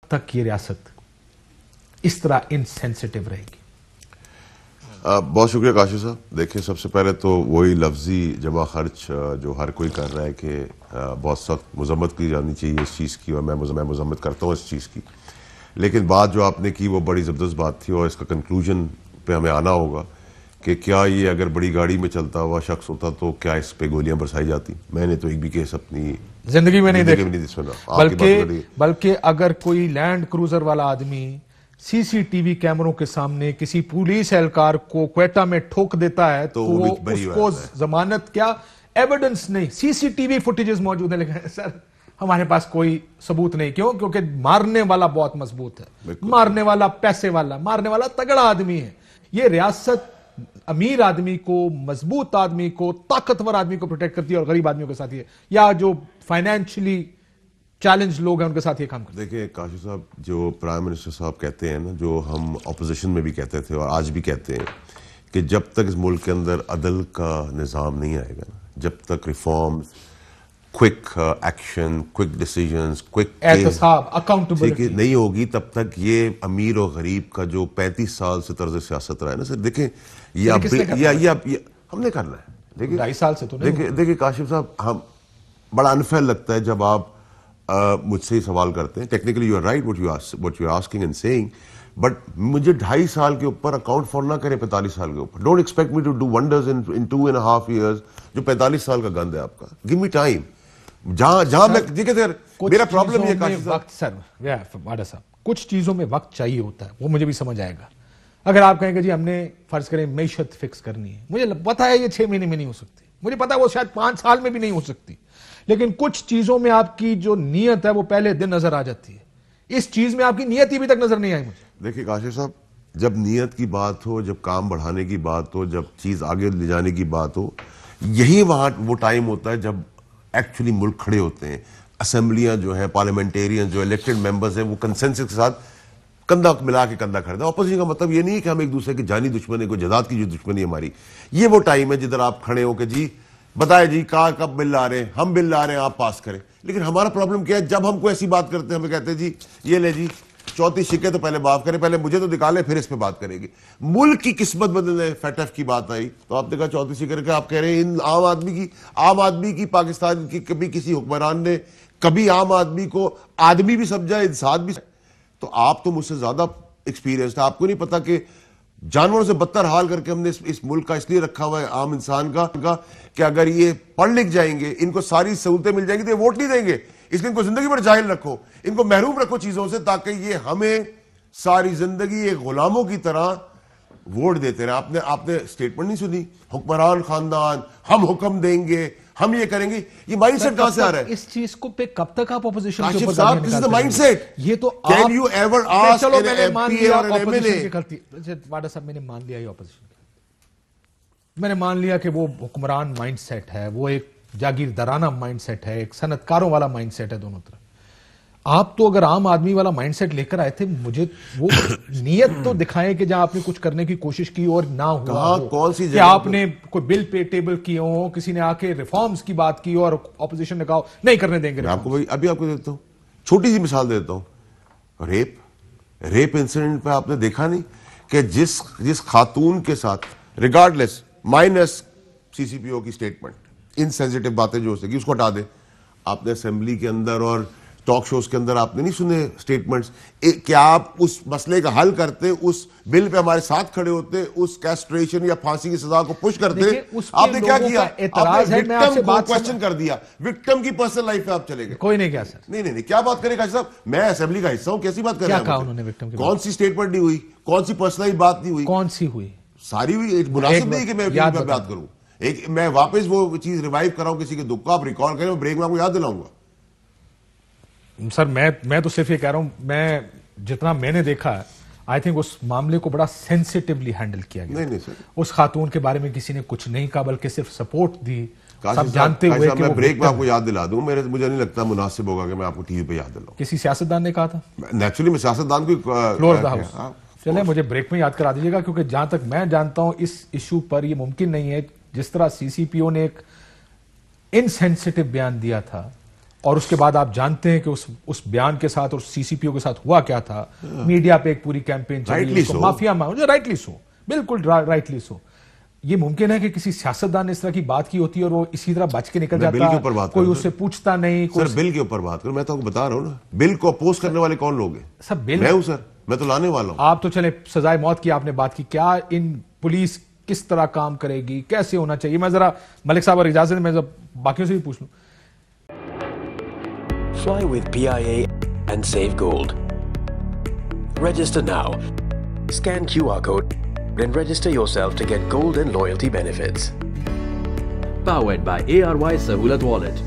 تک یہ ریاست اس طرح انسینسٹیو رہے گی؟ بہت شکریہ کاشف صاحب. دیکھیں سب سے پہلے تو وہی لفظی جمع خرچ جو ہر کوئی کر رہا ہے کہ بہت سخت مذمت کی جانی چاہیے اس چیز کی, اور میں مذمت کرتا ہوں اس چیز کی. لیکن بات جو آپ نے کی وہ بڑی زبردست بات تھی, اور اس کا کنکلوژن پہ ہمیں آنا ہوگا کہ کیا یہ اگر بڑی گاڑی میں چلتا ہوا شخص ہوتا تو کیا اس پہ گولیاں برسائی جاتی؟ میں نے تو ایک بھی کیس اپنی زندگی میں نہیں دیکھا. بلکہ اگر کوئی لینڈ کروزر والا آدمی سی سی ٹی وی کیمروں کے سامنے کسی پولیس اہلکار کو کوئٹہ میں ٹھوک دیتا ہے تو وہ اس کو ضمانت کیا ایویڈنس نہیں, سی سی ٹی وی فوٹیجز موجود ہیں, لیکن سر ہمارے پاس کوئی ثبوت نہیں. کیوں؟ کیونکہ مارنے والا بہت مضبوط ہے, مارنے والا پیسے والا, مارنے والا تگڑا آدمی ہے. یہ ریاست امیر آدمی کو, مضبوط آدمی کو, طاقتور آدمی کو پروٹیکٹ کرتی ہے, اور غریب آدمیوں کے ساتھ یہ یا جو فائنینشلی چیلنج لوگ ہیں ان کے ساتھ یہ کام کرتے ہیں. دیکھیں کاشف صاحب, جو پرائم منسٹر صاحب کہتے ہیں نا, جو ہم اپوزیشن میں بھی کہتے تھے اور آج بھی کہتے ہیں کہ جب تک اس ملک کے اندر عدل کا نظام نہیں آئے گا نا, جب تک reforms, quick action, quick decisions, quick احتساب, اکاؤنٹیبلٹی نہیں ہوگی, تب تک یہ امیر اور غریب کا جو 35 سال سے طرز سیاست رہا ہے نا سر. دیکھیں یہ ہم نے کرنا ہے. دیکھیں 2.5 سال سے تو دیکھیں کاشف صاحب, ہم بڑا انفیئر لگتا ہے جب آپ مجھ سے ہی سوال کرتے ہیں. Technically you are right what you are asking and saying, but مجھے 2.5 سال کے اوپر اکاؤنٹ فور نہ کریں 45 سال کے اوپر. Don't expect me to do wonders in 2.5 years جو 45 سال کا گند ہے آپ کا. Give me time. جہاں میں دیکھیں سر, میرا پرابلم یہ کاشف صاحب, کچھ چیزوں میں وقت چاہیے ہوتا ہے, وہ مجھے بھی سمجھ آئے گا. اگر آپ کہیں کہ جی ہم نے فرض کریں معیشت فکس کرنی ہے, مجھے پتا ہے یہ 6 مہینے میں نہیں ہو سکتی, مجھے پتا ہے وہ شاید 5 سال میں بھی نہیں ہو سکتی, لیکن کچھ چیزوں میں آپ کی جو نیت ہے وہ پہلے دن نظر آ جاتی ہے. اس چیز میں آپ کی نیت ہی ابھی تک نظر نہیں آئی مجھے. دیکھیں کاشف صاحب, جب نیت کی بات ہو, جب کام بڑھانے کی بات ہو, جب چیز آگے لے جانے کی بات ہو, یہی وہاں وہ ٹائم ہوتا ہے جب ایکچولی ملک کھڑے ہوتے ہیں. اسمبلیاں جو ہیں, پارلیمنٹیرین جو الیکٹڈ ممبرز ہیں, وہ کنسنسس کے ساتھ کندھا ملا کے کندھا کھڑے ہیں. اپوزیشن کا مطلب یہ نہیں ہے کہ ہم ایک دوسرے کے جانی دشمن ہے, کوئی جداد کی جو دشمنی ہماری. یہ وہ ٹائم ہے جدھر آپ کھڑے ہو کہ جی بتائے جی کب بل لا رہے ہیں, ہم بل لا رہے ہیں, آپ پاس کریں. لیکن ہمارا پرابلم کیا ہے, جب ہم کوئی ایسی بات کرتے ہیں ہمیں کہتے ہیں جی یہ لے جی چوتھی شکے تو پہلے معاف کریں, پہلے مجھے تو نکالیں پھر اس پہ بات کریں گے. ملک کی قسمت بدلنے فیٹف کی بات آئی تو آپ نے کہا چوتھی شکے کہ آپ کہہ رہے ہیں ان عام آدمی کی پاکستان کی کبھی کسی حکمران نے کبھی عام آدمی کو آدمی بھی سمجھا, انسان بھی. تو آپ تو مجھ سے زیادہ ایکسپیرینس ہے, آپ کو نہیں پتا کہ جانوروں سے بدتر حال کر کے ہم نے اس ملک کا اس لیے رکھا ہوا ہے عام انسان کا کہ اگر یہ پڑھ لکھ جائیں گے, ان کو ساری سہولتیں مل جائیں گی تو یہ ووٹ نہیں دیں گے. اس لیے ان کو زندگی پر جاہل رکھو, ان کو محروم رکھو چیزوں سے, تاکہ یہ ہمیں ساری زندگی ایک غلاموں کی طرح ووٹ دیتے رہے. آپ نے سٹیٹمنٹ نہیں سنی, حکمران خاندان, ہم حکم دیں گے, ہم یہ کریں گے. یہ مائنڈ سیٹ کہاں سے آ رہا ہے؟ اس چیز کو پہ کب تک آپ اپوزیشن کے اوپر صاحب, this is the mindset. یہ تو Can you ever ask an MP or an MLA? واڈا صاحب میں نے مان لیا یہ اپوزیشن, میں نے مان لیا کہ وہ حکمران مائنڈ سیٹ ہے, وہ ایک جاگیردارانہ مائنڈ سیٹ ہے, ایک صنعت کاروں والا مائنڈ سیٹ ہے دونوں طرف. آپ تو اگر عام آدمی والا مائنڈ سیٹ لے کر آئے تھے, مجھے وہ نیت تو دکھائیں کہ جہاں آپ نے کچھ کرنے کی کوشش کی اور نہ ہوا ہو, کہ آپ نے کوئی بل پہ ٹیبل کیے ہوں, کسی نے آ کے ریفارمز کی بات کی اور اپوزیشن نے کہا نہیں کرنے دیں گے. آپ کو ابھی آپ کو دیتا ہوں چھوٹی سی مثال دیتا ہوں. ریپ انسیڈنٹ پہ آپ نے دیکھا نہیں کہ جس خاتون کے ساتھ ریگارڈلیس مائنس سی سی پی او کی سٹیٹمنٹ, انسینسٹیو باتیں جو ہو سکی اس کو ہٹا دیں. آپ نے اسمبلی کے اندر اور ٹاک شوز کے اندر آپ نے نہیں سنے سٹیٹمنٹس کہ آپ اس مسئلے کا حل کرتے, اس بل پہ ہمارے ساتھ کھڑے ہوتے, اس کیسٹریشن یا پھانسی کی سزا کو پش کرتے. آپ نے کیا کیا, آپ نے وکٹم کو کوسچن کر دیا, وکٹم کی پرسنل لائف پہ آپ چلے گئے. کوئی نہیں کیا سر, نہیں کیا بات کرے گا صاحب, میں اسمبلی کا حصہ ہوں, کیسی بات کر رہے ہیں؟ کون سی سٹیٹمنٹ نہیں ہوئی, کون سی پرسنل بات نہیں ہوئی, کون سی ہوئی, ساری ہوئی. مناسب نہیں کہ میں بات کروں, میں واپس وہ چیز ریوائیو کراؤں کسی کے دکھ کو, آپ ریکال کریں, بریک میں آپ کو یاد دلاؤں گا. سر میں تو صرف یہ کہہ رہا ہوں, میں جتنا میں نے دیکھا ہے, آئی تھنک اس معاملے کو بڑا سینسیٹیولی ہینڈل کیا گیا. نہیں سر, اس خاتون کے بارے میں کسی نے کچھ نہیں کہا, بلکہ صرف سپورٹ دی, سب جانتے ہوئے کہ میں بریک میں آپ کو یاد دلا دوں. مجھے نہیں لگتا مناسب ہوگا کہ میں آپ کو ٹی وی پہ یاد دلاؤں. کسی سیاستدان نے کہا تھا, نیچرلی میں سیاستدان کو فلور آف دا ہاؤس. چلیں مجھے بریک میں یاد کرا دیجیے گا, کیونکہ جہاں تک میں جانتا ہوں اس ایشو پر یہ ممکن نہیں ہے. جس طرح سی سی پی او نے ایک انسینسٹیو بیان دیا تھا, اور اس کے بعد آپ جانتے ہیں کہ اس بیان کے ساتھ اور سی سی پی او کے ساتھ ہوا کیا تھا. میڈیا پہ ایک پوری کیمپین چلی, مافیا رائٹلی سو, بالکل رائٹلی سو. یہ ممکن ہے کہ کسی سیاستدان نے اس طرح کی بات کی ہوتی ہے اور وہ اسی طرح بچ کے نکل جاتا, کوئی اس سے پوچھتا نہیں. سر بل کے اوپر بات کروں, میں تو آپ کو بتا رہا ہوں نا, بل کو اپوز کرنے والے کون لوگ ہیں؟ سر بل میں ہوں سر, میں تو لانے والا ہوں. آپ تو چلے سزائے موت کی آپ نے بات کی, کیا ان پولیس کس طرح کام کرے گی, کیسے ہونا چاہیے؟ میں ذرا ملک صاحب اور اجازت میں باقیوں سے بھی پوچھ لوں. Fly with PIA and save gold. Register now. Scan QR code and register yourself to get gold and loyalty benefits. Powered by ARY Sahulat Wallet.